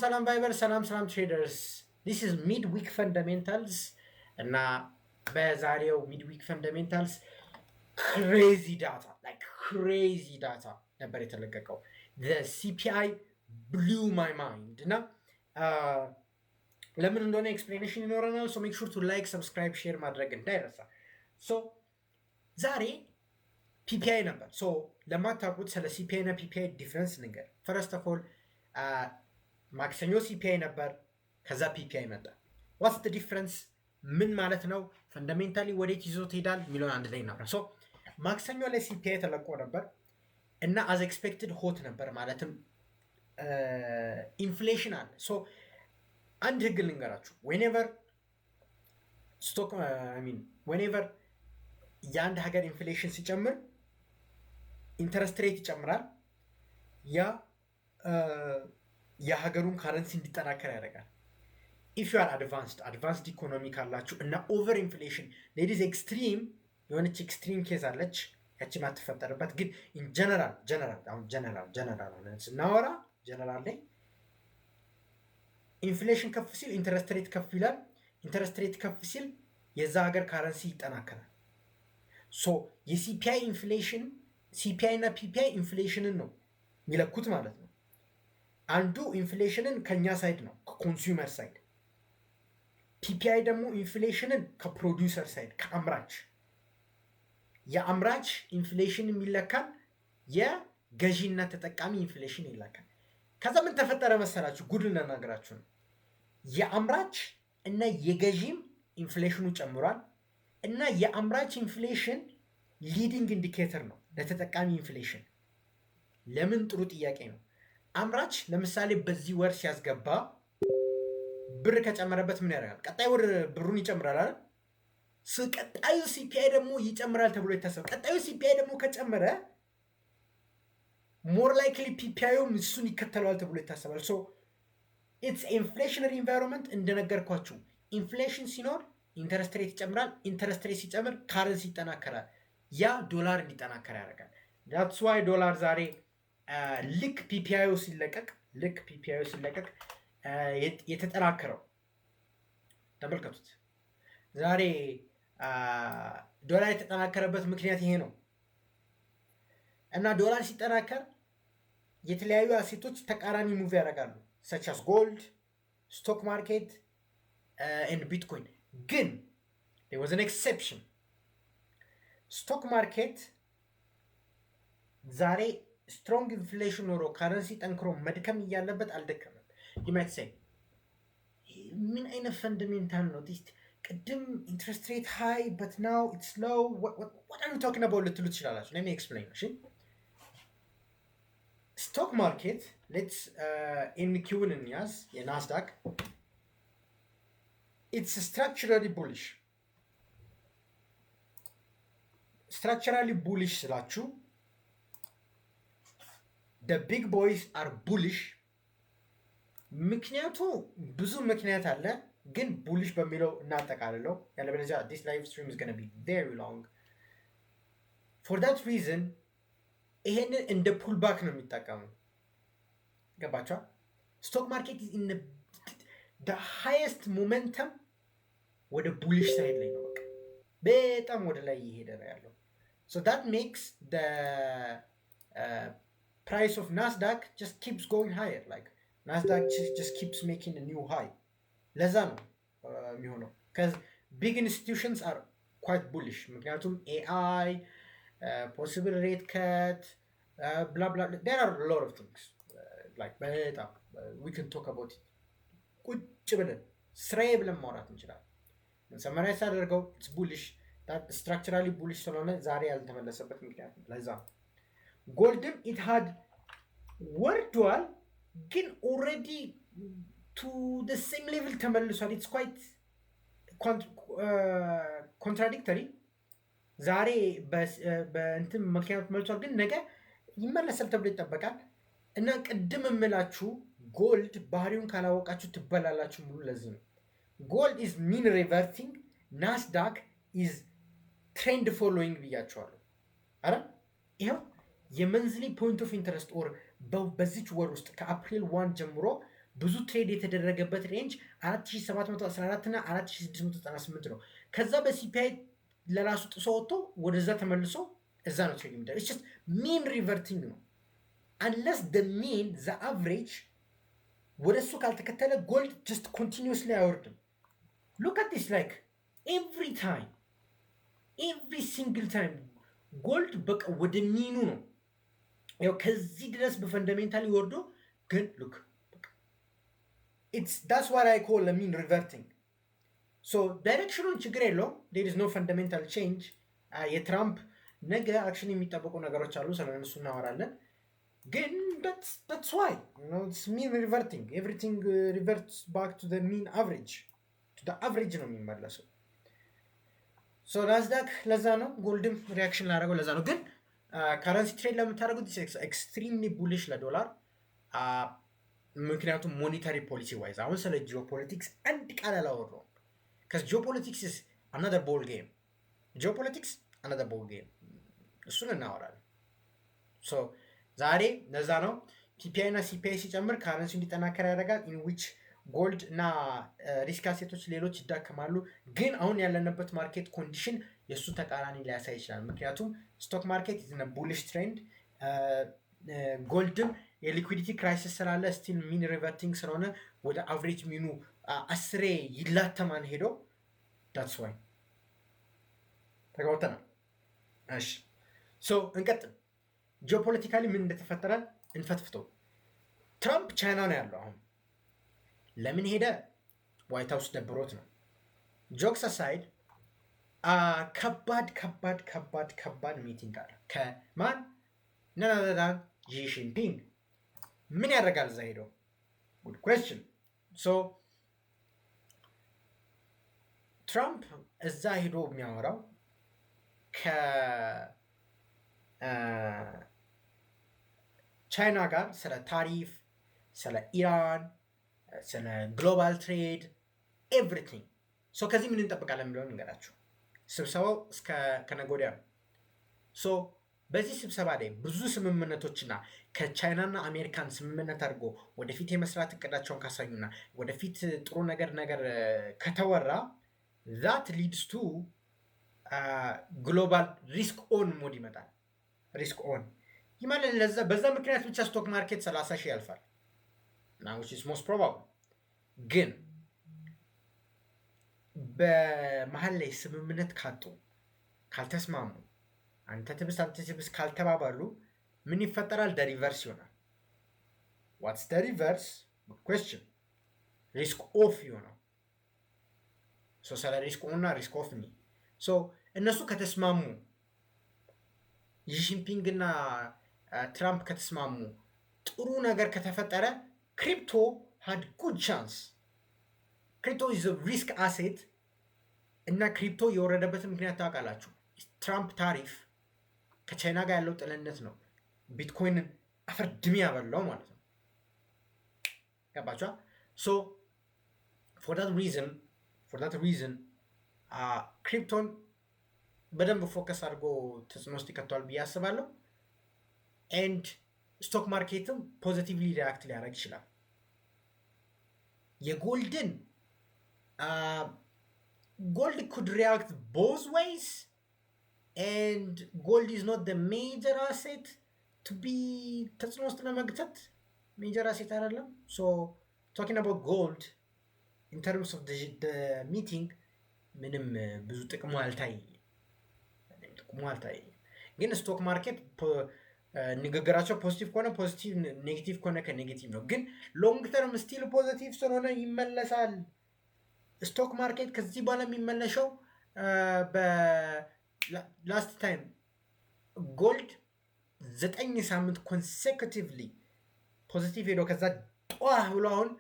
ሰላም ቫይበር ሰላም ትሬደርስ this is midweek fundamentals እና በዛሬው midweek fundamentals crazy data ነበር የተለቀቀው the CPI blew my mind እና ለምን እንደሆነ explanation ይኖረናል so make sure to like subscribe share ማድረግ እንዳይረሳ so ዛሬ PPI ነበር so ለማታውቁት ስለ CPI እና PPI ዲፈረንስ ንገር first of all ማክሰኞ CPI ነበር ከዛ PPI መጣ what's the difference ምን ማለት ነው ፈንዳሜንታሊ ወዴት ይዞት ሄዳል ሚሊዮን አንድ ላይ ነበር so ማክሰኞ ላይ CPI ተለቆ ነበር እና as expected hot ነበር ማለትም ኢንፍሌሽን አለ so አንድ ህግ ልንገራችሁ whenever የአንድ ሀገር ኢንፍሌሽን ሲጨምር ኢንተረስት ሬት ይጨምራል ያ የሀገሩን ካረንሲ እንዲጠናከር ያደርጋል if you are advanced economy ካላችሁ እና ኦቨር ኢንፍሌሽን ladies extreme የሆነች ኤክስትሪም ኬዝ አለች ያቺ ማትፈጠርበት ግን in general አሁን general ስናወራ general ላይ ኢንፍሌሽን ከፍ ሲል ኢንተረስት ሬት ከፍ ይላል ኢንተረስት ሬት ከፍ ሲል የዛ ሀገር ካረንሲ ይጠናከራል so የሲፒአይ ኢንፍሌሽን ሲፒአይ እና ፒፒአይ ኢንፍሌሽንን ነው የሚለኩት ማለት ነው አንዱ ኢንፍሌሽንን ከኛ ሳይድ ነው ከኮንሱመር ሳይድ ፒፒአይ ደግሞ ኢንፍሌሽንን ከፕሮዲውሰር ሳይድ ከአምራች የአምራች ኢንፍሌሽን የሚለካል የገዢና ተጠቃሚ ኢንፍሌሽን ይለካል ከዛ ምን ተፈጠረ መሰላችሁ ጉድ ልናገራችሁ ነው የአምራች እና የገዢም ኢንፍሌሽኑ ጨምሯል እና የአምራች ኢንፍሌሽን ሊዲንግ ኢንዲኬተር ነው ለተጠቃሚ ኢንፍሌሽን ለምን ጥሩ ጥያቄ ነው አምራች ለምሳሌ በዚህ ወር ሲያስገባ ብር ከጨመረበት ምን ያደርጋል ቀጣይ ወር ብሩን ይጨምራል አይደል ቀጣዩ ሲፒአይ ደግሞ ይጨምራል ተብሎ ይታሰባል ቀጣዩ ሲፒአይ ደግሞ ከጨመረ more likely PPI እሱን ይከተላል ተብሎ ይታሰባል so it's inflationary environment እንደነገርኳችሁ ኢንፍሌሽን ሲኖር ኢንተረስት ሬት ይጨምራል ኢንተረስት ሬት ሲጨምር ካረንሲ ይጠናከራል ያ ዶላር እንዲጠናከር ያደርጋል that's why ዶላር ዛሬ ልክ PPI ሲለቀቅ የተጠናከረው ተመልከቱት ዛሬ ዶላር የተጠናከረበት ምክንያት ይሄ ነው እና ዶላር ሲጠናከር የተለያዩ አሴቶች ተቃራኒ ሙቭ ያደርጋሉ such as gold stock market and bitcoin ግን there was an exception stock market ዛሬ strong inflation ኖሮ ካረንሲ ጠንክሮ መድከም እያለበት አልደከመም you might say ምን አይነት ፈንዳሜንታል ነው this ቅድም interest rate high but now it's low what are you talking about ልትሉ ትችላላችሁ let me explain እሺ stock market let's NQን እንያዝ የናስዳክ it's structurally bullish ስላችሁ the big boys are bullish ምክንያቱ ብዙ ምክንያት አለ ግን bullish በሚለው እናጠቃልለው ያለበለዚያ this live stream is going to be very long for that reason ይሄንን እንደ pull back ነው የሚጠቀሙ ገባችሁ stock market is in the highest momentum ወደ bullish side ላይ ነው በጣም ወደ ላይ እየሄደ ነው ያለው so that makes the price of Nasdaq just keeps going higher like Nasdaq just keeps making a new high ለዛ ነው የሚሆነው because big institutions are quite bullish ምክንያቱም AI possible rate cut blah blah there are a lot of things like በጣም we can talk about it ቁጭ ብለን ስራዬ ብለን ማውራት እንችላለን ሰማራይስ አድርገው it's bullish that structurally bullish ስለሆነ ዛሬ ያልተመለሰበት ምክንያት ለዛ ጎልድም it had ወርዷል ግን already to the same level ተመልሷል it's quite contradictory ዛሬ በእንትን ምክንያት መልሷል ግን ነገ ይመለሳል ተብሎ ይጠበቃል እና ቅድም እምላችሁ ጎልድ ባህሪውን ካላወቃችሁ ትበላላችሁ ሙሉ ለዚህ ነው gold is mean reverting Nasdaq is trend following ብያችኋለሁ አይደል ይሄው የመንዝሊ ፖይንት ኦፍ ኢንተረስት ኦር በዚች ወር ውስጥ ከአፕሪል 1 ጀምሮ ብዙ ትሬድ የተደረገበት ሬንጅ 4714 እና 4698 ነው። ከዛ በሲፒአይ ለራሱ ጥሶ ወጥቶ ወደዛ ተመልሶ እዛ ነው ትሬድ የሚደረግ። ኢትስ ጀስት ሚን ሪቨርቲንግ ነው። አንለስ ደ ሚን ዘ አቨሬጅ ወደ እሱ ካልተከተለ ጎልድ ጀስት ኮንቲኒስሊ አይወርድም። ሉክ አት ዲስ ላይክ ኤቭሪ ታይም ኤቭሪ ሲንግል ታይም ጎልድ በቃ ወደ ሚኑ ነው። ያው ከዚህ ድረስ በፈንዳሜንታሊ ወርዶ ግን ሉክ that's what I call a mean reverting. So ዳይሬክሽኑን ችግር የለውም። there is no fundamental change. የትራምፕ ነገ አክሽን የሚጠበቁ ነገሮች አሉ፣ ስለነሱ እናወራለን። ግን that's why it's mean reverting. Everything reverts back to the mean average. to the average ነው የሚመለሰው። ሶ ናስዳክ ለዛ ነው ጎልድም ሪያክሽን ላደረገው ለዛ ነው። ግን ካረንሲ ትሬድ ለምታደርጉት ኤክስትሪምሊ ቡሊሽ ለዶላር ምክንያቱም ሞኔታሪ ፖሊሲ ዋይዝ አሁን ስለ ጂኦፖለቲክስ አንድ ቃል አላወራሁም። ጂኦፖለቲክስ ኢዝ አናዘር ቦል ጌም። ጂኦፖለቲክስ አናዘር ቦል ጌም፣ እሱን እናወራለን። ሶ ዛሬ ለዛ ነው ቲፒአይ እና ሲፒአይ ሲጨምር ካረንሲ እንዲጠናከር ያደርጋል። ኢን ዊች ጎልድ እና ሪስክ አሴቶች ሌሎች ይዳከማሉ። ግን አሁን ያለንበት ማርኬት ኮንዲሽን የእሱ ተቃራኒ ሊያሳይ ይችላል። ምክንያቱም ስቶክ ማርኬት ኢዝ ቡሊሽ ትሬንድ፣ ጎልድም የሊኩዊዲቲ ክራይሲስ ስላለ ስቲል ሚን ሪቨርቲንግ ስለሆነ ወደ አቨሬጅ ሚኑ 10 ይላተማን ሄዶ ዳትስ ዋይ ተጋውተናል። እሺ ሶ እንቀጥል። ጂኦፖለቲካሊ ምን እንደተፈጠረ እንፈትፍተው። ትራምፕ ቻይና ነው ያለው አሁን። ለምን ሄደ? ዋይት ሃውስ ደብሮት ነው። ጆክስ አሳይድ ከባድ ከባድ ከባድ ከባድ ሚቲንግ አለ ከማን ነናዳን ጂ ጂንፒንግ። ምን ያደርጋል እዛ ሄደው? ጉድ ኩዌስችን። ሶ ትራምፕ እዛ ሄዶ የሚያወራው ከቻይና ጋር ስለ ታሪፍ፣ ስለ ኢራን፣ ስለ ግሎባል ትሬድ ኤቭሪቲንግ። ሶ ከዚህ ምን እንጠብቃለን የሚለውን እንገራችሁ። ስብሰባው እስከ ከነገ ወዲያ ነው። ሶ በዚህ ስብሰባ ላይ ብዙ ስምምነቶችና ከቻይናና አሜሪካን ስምምነት አድርጎ ወደፊት የመስራት እቅዳቸውን ካሳዩና ወደፊት ጥሩ ነገር ከተወራ that leads to ግሎባል ሪስክ ኦን ሞድ ይመጣል። ሪስክ ኦን ይማለ በዛ ምክንያት ብቻ ስቶክ ማርኬት 30 ሺህ ያልፋል እና which is most probable። ግን በመሀል ላይ ስምምነት ካጡ ካልተስማሙ አንተ ትብስ ካልተባባሉ ምን ይፈጠራል? ደ ሪቨርስ ይሆናል። ዋትስ ደ ሪቨርስ ኩዌስችን? ሪስክ ኦፍ ይሆናል። ሶ ስለ ሪስክ ኦን እና ሪስክ ኦፍ ሶ እነሱ ከተስማሙ ጂንፒንግ እና ትራምፕ ከተስማሙ ጥሩ ነገር ከተፈጠረ ክሪፕቶ had good chance። ክሪፕቶ is a risk asset እና ክሪፕቶ የወረደበት ምክንያት ታውቃላችሁ። ትራምፕ ታሪፍ ከቻይና ጋር ያለው ጥልነት ነው ቢትኮይንን አፈር ድሜ ያበላው ማለት ነው። ገባችኋ? ሶ for that reason ክሪፕቶን በደንብ ፎከስ አድርጎ ተጽዕኖ ውስጥ ይከቷል ብዬ አስባለሁ። ኤንድ ስቶክ ማርኬትም ፖዚቲቭሊ ሪያክት ሊያደርግ ይችላል። የጎልድን ጎልድ could react both ways and gold is not the major asset to be ተጽዕኖ ውስጥ ለመግታት ሜጀር አሴት አይደለም። ሶ talking about gold in terms of the meeting ምንም ብዙ ጥቅሙ አልታየኝም። ግን ስቶክ ማርኬት ንግግራቸው ፖዚቲቭ ከሆነ ፖዚቲቭ፣ ኔጌቲቭ ከሆነ ከኔጌቲቭ ነው። ግን ሎንግ ተርም ስቲል ፖዚቲቭ ስለሆነ ይመለሳል። ስቶክ ማርኬት ከዚህ በኋላ የሚመለሸው ላስት ታይም ጎልድ 9 ሳምንት ኮንሴኩቲቭሊ ፖዚቲቭ ሄዶ ከዛ ጧህ ብሎ አሁን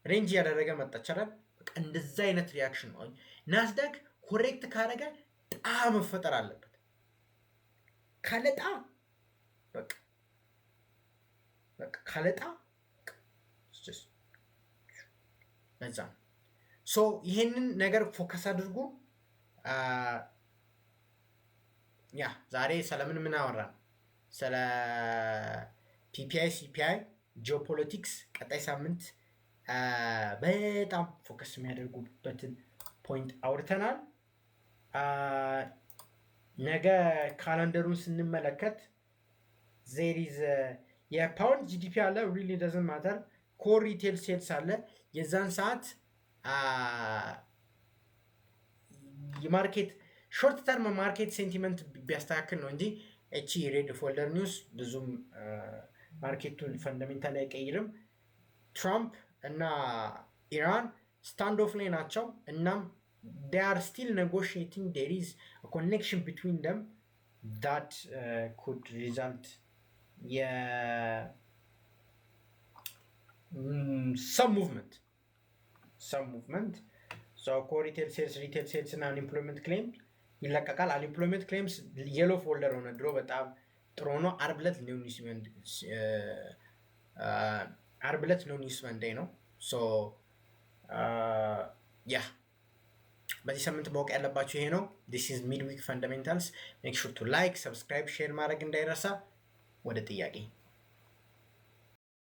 ሬንጅ ያደረገ መጣቻላል። በቃ እንደዛ አይነት ሪያክሽን ነው። ናስዳክ ኮሬክት ካረገ ጣ መፈጠር አለበት። ካለጣ በቃ ካለጣ ለዛ ሶ ይሄንን ነገር ፎከስ አድርጉ። ያ ዛሬ ስለምን ምን አወራን? ስለ ፒፒአይ፣ ሲፒአይ፣ ጂኦፖለቲክስ ቀጣይ ሳምንት በጣም ፎከስ የሚያደርጉበትን ፖይንት አውርተናል። ነገ ካላንደሩን ስንመለከት ዜሪዝ የፓውንድ ጂዲፒ አለ ሪሊ ደዝንት ማተር ኮር ሪቴል ሴልስ አለ የዛን ሰዓት የማርኬት ሾርት ተርም ማርኬት ሴንቲመንት ቢያስተካክል ነው እንጂ እቺ ሬድ ፎልደር ኒውስ ብዙም ማርኬቱን ፈንዳሜንታል አይቀይርም። ትራምፕ እና ኢራን ስታንድ ኦፍ ላይ ናቸው እናም they are still negotiating. There is a connection between them that could result some movement. So core retail sales and unemployment claim ይለቀቃል። unemployment claims yellow folder ሆነ ድሮ በጣም ጥሩ ነው። ዓርብ ዕለት ነው ኒውስ መንዴይ ነው። ሶ ያ በዚህ ሳምንት ማወቅ ያለባችሁ ይሄ ነው። this is midweek fundamentals. make sure to like, subscribe, share ማድረግ እንዳይረሳ። ወደ ጥያቄ